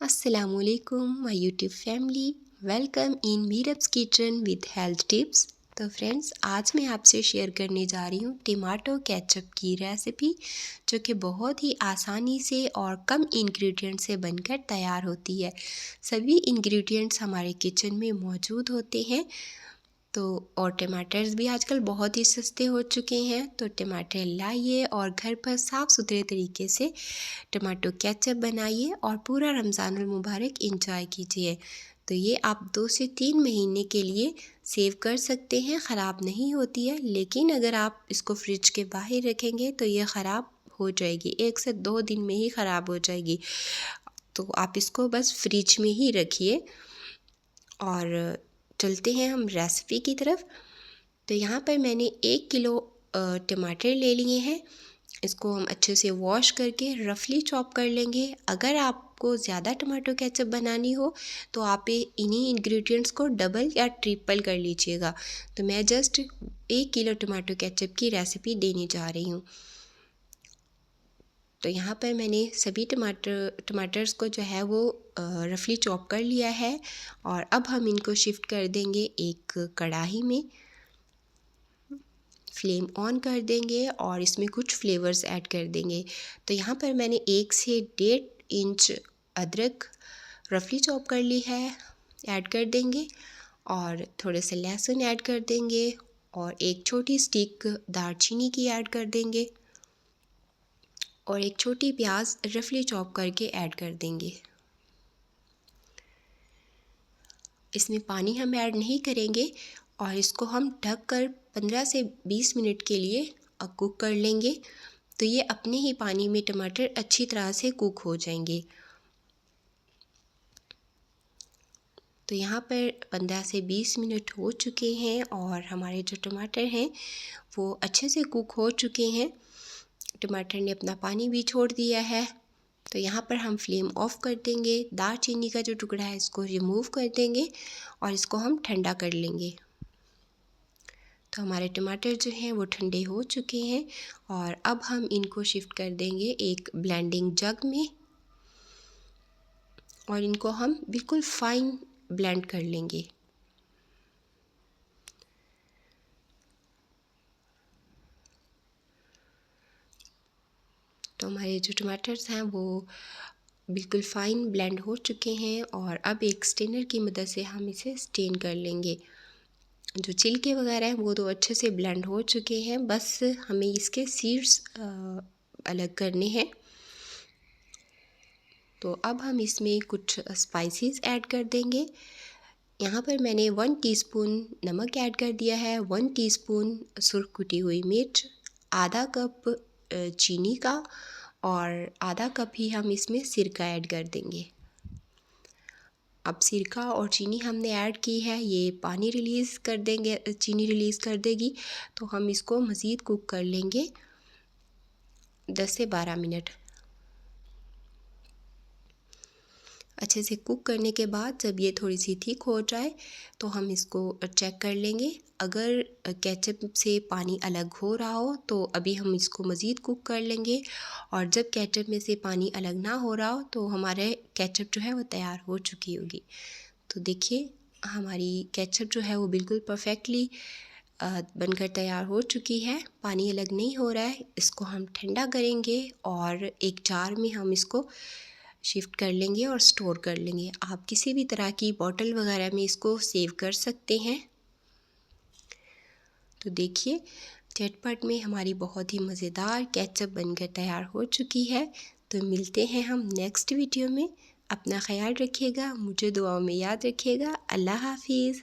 अस्सलामुअलैकुम my YouTube family, welcome in Meerab's kitchen with health tips. तो friends, आज मैं आपसे शेयर करने जा रही हूँ टमाटो केचप की रेसिपी, जो कि बहुत ही आसानी से और कम इंग्रेडिएंट से बनकर तैयार होती है। सभी इंग्रेडिएंट्स हमारे किचन में मौजूद होते हैं। तो और टमाटर्स भी आजकल बहुत ही सस्ते हो चुके हैं। तो टमाटर लाइए और घर पर साफ़ सुथरे तरीके से टमाटो केचप बनाइए और पूरा रमज़ानुल मुबारक इंजॉय कीजिए। तो ये आप 2 से 3 महीने के लिए सेव कर सकते हैं, ख़राब नहीं होती है। लेकिन अगर आप इसको फ्रिज के बाहर रखेंगे तो ये ख़राब हो जाएगी, 1 से 2 दिन में ही ख़राब हो जाएगी। तो आप इसको बस फ्रिज में ही रखिए। और चलते हैं हम रेसिपी की तरफ। तो यहाँ पर मैंने 1 किलो टमाटर ले लिए हैं। इसको हम अच्छे से वॉश करके रफली चॉप कर लेंगे। अगर आपको ज़्यादा टमाटो केचप बनानी हो तो आप इन्हीं इंग्रेडिएंट्स को डबल या ट्रिपल कर लीजिएगा। तो मैं जस्ट 1 किलो टमाटो केचप की रेसिपी देने जा रही हूँ। तो यहाँ पर मैंने सभी टमाटर्स को जो है वो रफली चॉप कर लिया है। और अब हम इनको शिफ्ट कर देंगे एक कढ़ाई में। फ्लेम ऑन कर देंगे और इसमें कुछ फ्लेवर्स ऐड कर देंगे। तो यहाँ पर मैंने 1 से 1.5 इंच अदरक रफली चॉप कर ली है, ऐड कर देंगे। और थोड़े से लहसुन ऐड कर देंगे और एक छोटी स्टिक दालचीनी की ऐड कर देंगे और एक छोटी प्याज रफली चॉप करके ऐड कर देंगे। इसमें पानी हम ऐड नहीं करेंगे और इसको हम ढककर 15 से 20 मिनट के लिए कुक कर लेंगे। तो ये अपने ही पानी में टमाटर अच्छी तरह से कुक हो जाएंगे। तो यहाँ पर 15 से 20 मिनट हो चुके हैं और हमारे जो टमाटर हैं वो अच्छे से कुक हो चुके हैं। टमाटर ने अपना पानी भी छोड़ दिया है। तो यहाँ पर हम फ्लेम ऑफ कर देंगे। दालचीनी का जो टुकड़ा है इसको रिमूव कर देंगे और इसको हम ठंडा कर लेंगे। तो हमारे टमाटर जो हैं वो ठंडे हो चुके हैं और अब हम इनको शिफ्ट कर देंगे एक ब्लेंडिंग जग में और इनको हम बिल्कुल फाइन ब्लेंड कर लेंगे। तो हमारे जो टमाटर्स हैं वो बिल्कुल फ़ाइन ब्लेंड हो चुके हैं और अब एक स्टेनर की मदद से हम इसे स्टेन कर लेंगे। जो छिलके वगैरह हैं वो तो अच्छे से ब्लेंड हो चुके हैं, बस हमें इसके सीड्स अलग करने हैं। तो अब हम इसमें कुछ स्पाइसेस ऐड कर देंगे। यहाँ पर मैंने 1 टीस्पून नमक ऐड कर दिया है, 1 टीस्पून सुर्ख कुटी हुई मिर्च, आधा कप चीनी का और आधा कप ही हम इसमें सिरका ऐड कर देंगे। अब सिरका और चीनी हमने ऐड की है, ये पानी रिलीज़ कर देंगे, चीनी रिलीज़ कर देगी। तो हम इसको मज़ीद कुक कर लेंगे 10 से 12 मिनट। अच्छे से कुक करने के बाद जब ये थोड़ी सी थिक हो जाए तो हम इसको चेक कर लेंगे। अगर केचप से पानी अलग हो रहा हो तो अभी हम इसको मज़ीद कुक कर लेंगे और जब केचप में से पानी अलग ना हो रहा हो तो हमारे केचप जो है वो तैयार हो चुकी होगी। तो देखिए, हमारी केचप जो है वो बिल्कुल परफेक्टली बनकर तैयार हो चुकी है, पानी अलग नहीं हो रहा है। इसको हम ठंडा करेंगे और एक जार में हम इसको शिफ्ट कर लेंगे और स्टोर कर लेंगे। आप किसी भी तरह की बॉटल वगैरह में इसको सेव कर सकते हैं। तो देखिए, झटपट में हमारी बहुत ही मज़ेदार केचप बनकर तैयार हो चुकी है। तो मिलते हैं हम नेक्स्ट वीडियो में। अपना ख्याल रखिएगा, मुझे दुआओं में याद रखिएगा। अल्लाह हाफिज़।